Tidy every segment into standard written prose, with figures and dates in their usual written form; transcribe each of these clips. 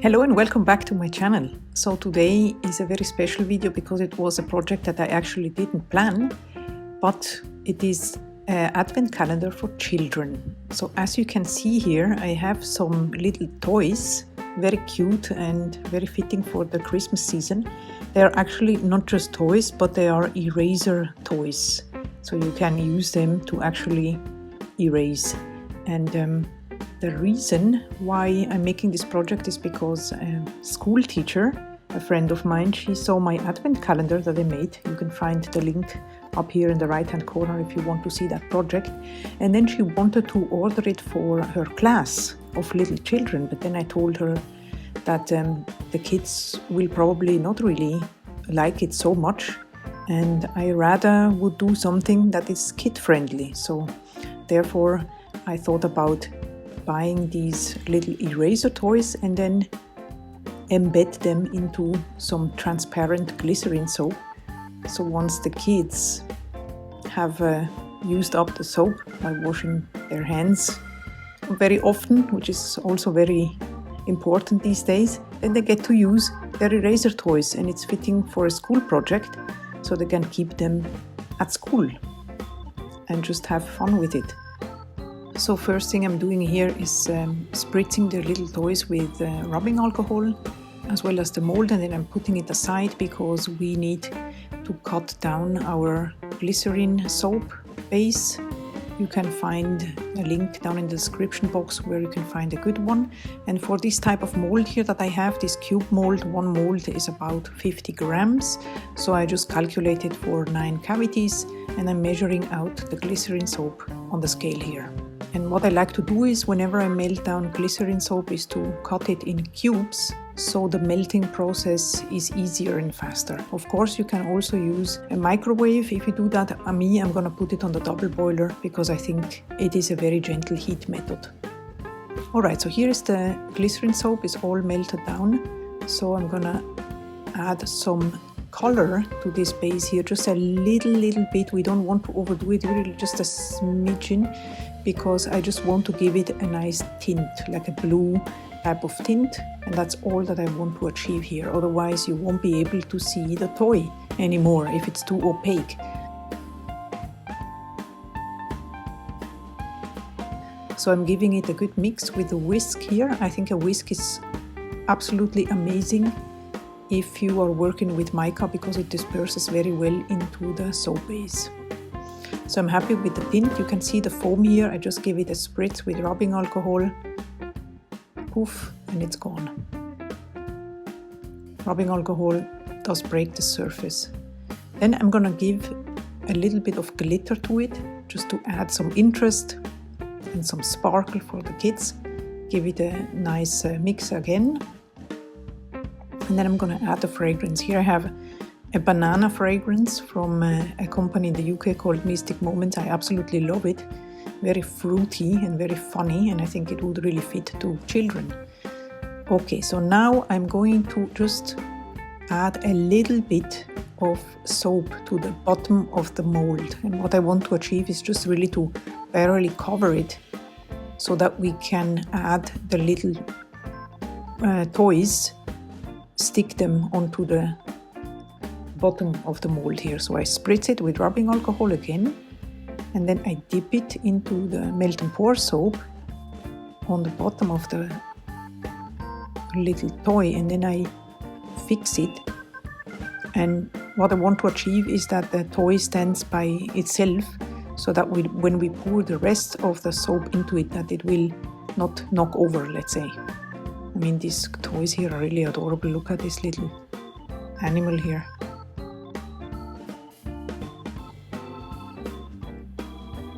Hello and welcome back to my channel. So today is a very special video because it was a project that I actually didn't plan, but it is an advent calendar for children. So as you can see here, I have some little toys, very cute and very fitting for the Christmas season. They are actually not just toys, but they are eraser toys. So you can use them to actually erase. And the reason why I'm making this project is because a school teacher, a friend of mine, she saw my advent calendar that I made. You can find the link up here in the right hand corner if you want to see that project. And then she wanted to order it for her class of little children, but then I told her that the kids will probably not really like it so much, and I rather would do something that is kid friendly. So therefore I thought about buying these little eraser toys and then embed them into some transparent glycerin soap. So once the kids have used up the soap by washing their hands very often, which is also very important these days, then they get to use their eraser toys, and it's fitting for a school project, so they can keep them at school and just have fun with it. So first thing I'm doing here is spritzing the little toys with rubbing alcohol as well as the mold, and then I'm putting it aside because we need to cut down our glycerin soap base. You can find a link down in the description box where you can find a good one. And for this type of mold here that I have, this cube mold, one mold is about 50 grams. So I just calculated for 9 cavities, and I'm measuring out the glycerin soap on the scale here. And what I like to do is, whenever I melt down glycerin soap, is to cut it in cubes, so the melting process is easier and faster. Of course, you can also use a microwave. If you do that, I'm gonna put it on the double boiler because I think it is a very gentle heat method. Alright, so here is the glycerin soap, is all melted down. So I'm gonna add some color to this base here, just a little bit. We don't want to overdo it, really just a smidgen, because I just want to give it a nice tint, like a blue type of tint, and that's all that I want to achieve here. Otherwise you won't be able to see the toy anymore if it's too opaque. So I'm giving it a good mix with a whisk here. I think a whisk is absolutely amazing if you are working with mica, because it disperses very well into the soap base. So I'm happy with the tint. You can see the foam here. I just give it a spritz with rubbing alcohol. Poof, and it's gone. Rubbing alcohol does break the surface. Then I'm gonna give a little bit of glitter to it, just to add some interest and some sparkle for the kids. Give it a nice mix again. And then I'm gonna add the fragrance. Here I have a banana fragrance from a company in the UK called Mystic Moments. I absolutely love it. Very fruity and very funny, and I think it would really fit to children. Okay, so now I'm going to just add a little bit of soap to the bottom of the mold. And what I want to achieve is just really to barely cover it so that we can add the little toys, stick them onto the bottom of the mold here. So I spritz it with rubbing alcohol again, and then I dip it into the melt and pour soap on the bottom of the little toy, and then I fix it. And what I want to achieve is that the toy stands by itself, so that when we pour the rest of the soap into it, that it will not knock over, let's say. I mean, these toys here are really adorable. Look at this little animal here.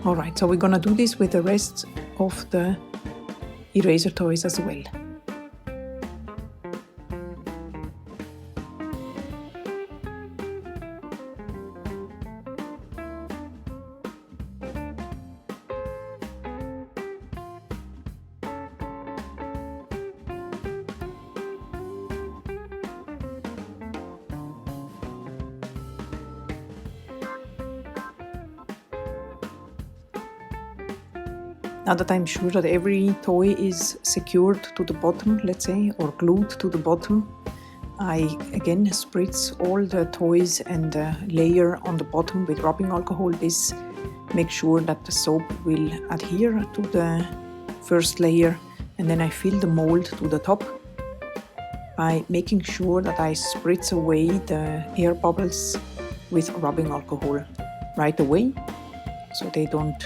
Alright, so we're gonna do this with the rest of the eraser toys as well. Now that I'm sure that every toy is secured to the bottom, let's say, or glued to the bottom, I again spritz all the toys and layer on the bottom with rubbing alcohol. This makes sure that the soap will adhere to the first layer, and then I fill the mold to the top by making sure that I spritz away the air bubbles with rubbing alcohol right away, so they don't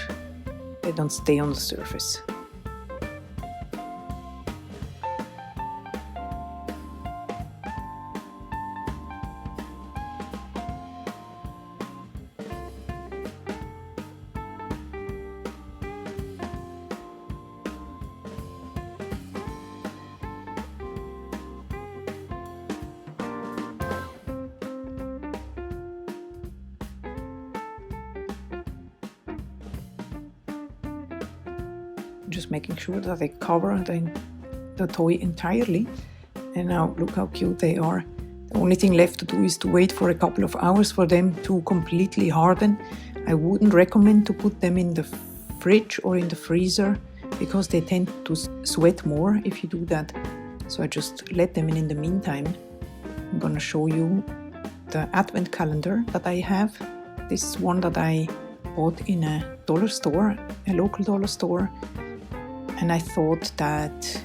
stay on the surface. Just making sure that I cover the toy entirely. And now look how cute they are. The only thing left to do is to wait for a couple of hours for them to completely harden. I wouldn't recommend to put them in the fridge or in the freezer because they tend to sweat more if you do that. So I just let them in the meantime. I'm gonna show you the advent calendar that I have. This is one that I bought in a dollar store, a local dollar store. And I thought that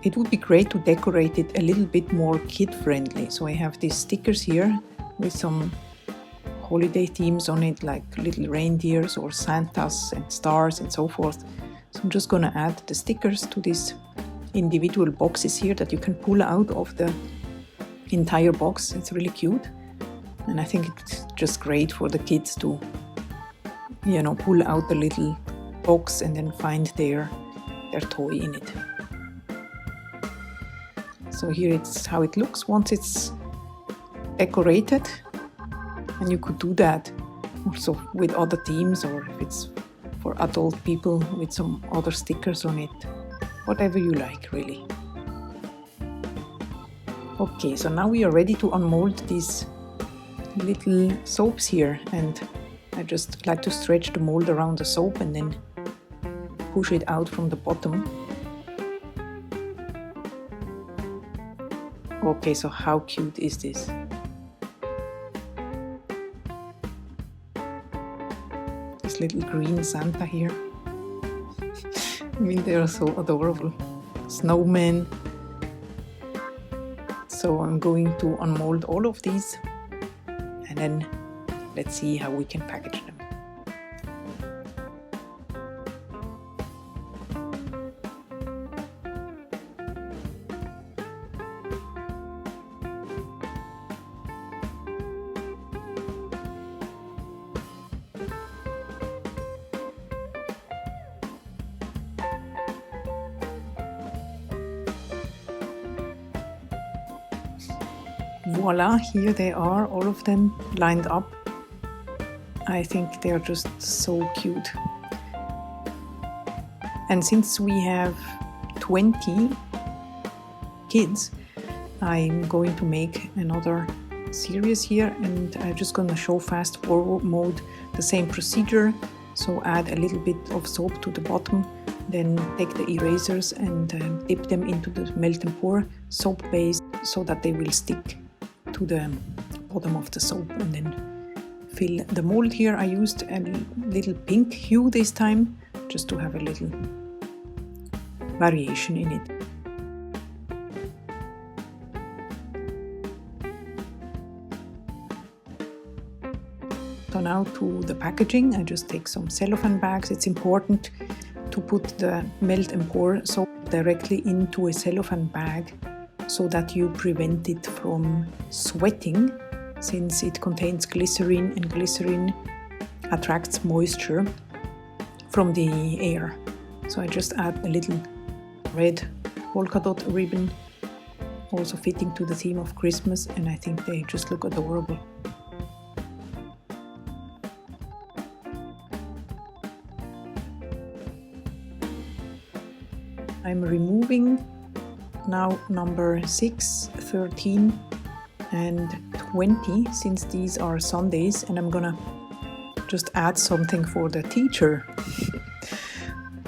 it would be great to decorate it a little bit more kid-friendly. So I have these stickers here with some holiday themes on it, like little reindeers or Santas and stars and so forth. So I'm just gonna add the stickers to these individual boxes here that you can pull out of the entire box. It's really cute. And I think it's just great for the kids to, you know, pull out the little box and then find their toy in it. So here it's how it looks once it's decorated, and you could do that also with other themes, or if it's for adult people with some other stickers on it, whatever you like really. Okay, so now we are ready to unmold these little soaps here, and I just like to stretch the mold around the soap and then push it out from the bottom. Okay, so how cute is this? This little green Santa here. I mean, they are so adorable. Snowmen. So I'm going to unmold all of these, and then let's see how we can package them. Voila, here they are, all of them lined up. I think they are just so cute. And since we have 20 kids, I'm going to make another series here, and I'm just going to show fast forward mode the same procedure. So add a little bit of soap to the bottom, then take the erasers and dip them into the melt and pour soap base so that they will stick to the bottom of the soap, and then fill the mold here. I used a little pink hue this time just to have a little variation in it. So now to the packaging. I just take some cellophane bags. It's important to put the melt and pour soap directly into a cellophane bag so that you prevent it from sweating, since it contains glycerin, and glycerin attracts moisture from the air. So I just add a little red polka dot ribbon, also fitting to the theme of Christmas, and I think they just look adorable. I'm removing now number 6, 13 and 20, since these are Sundays, and I'm gonna just add something for the teacher.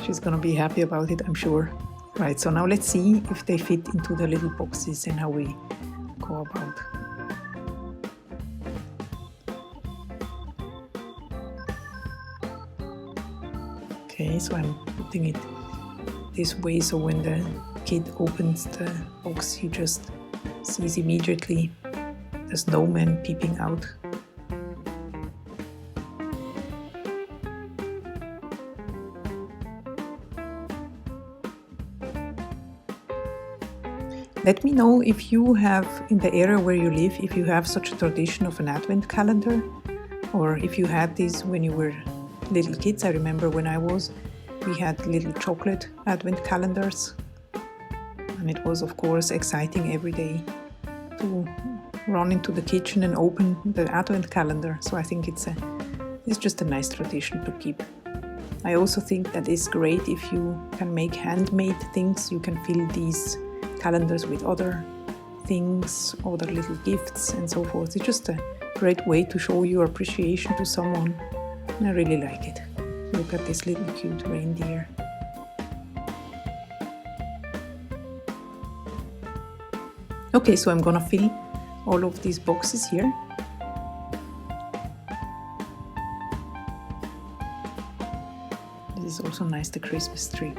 She's gonna be happy about it, I'm sure. Right, so now let's see if they fit into the little boxes and how we go about. Okay, so I'm putting it this way, so when the kid opens the box, he just sees immediately the snowman peeping out. Let me know if you have, in the area where you live, if you have such a tradition of an advent calendar, or if you had this when you were little kids. I remember when I was, we had little chocolate advent calendars, and it was of course exciting every day to run into the kitchen and open the advent calendar. So I think it's just a nice tradition to keep. I also think that it's great if you can make handmade things. You can fill these calendars with other things, other little gifts and so forth. It's just a great way to show your appreciation to someone, and I really like it. Look at this little cute reindeer. Okay, so I'm gonna fill all of these boxes here. This is also nice, the Christmas tree.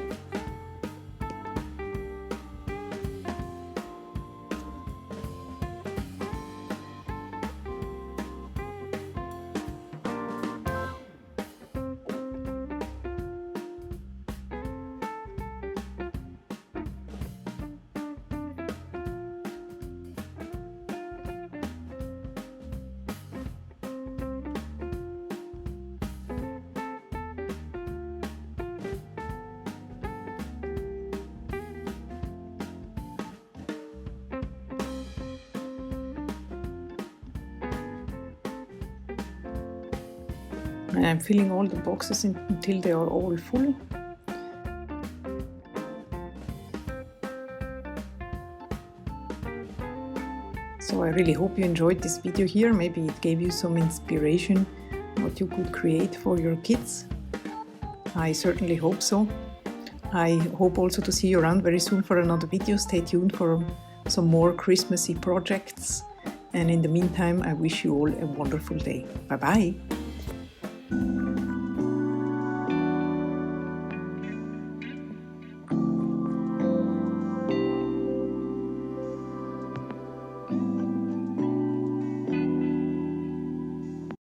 And I'm filling all the boxes until they are all full. So I really hope you enjoyed this video here. Maybe it gave you some inspiration what you could create for your kids. I certainly hope so. I hope also to see you around very soon for another video. Stay tuned for some more Christmassy projects. And in the meantime, I wish you all a wonderful day. Bye bye.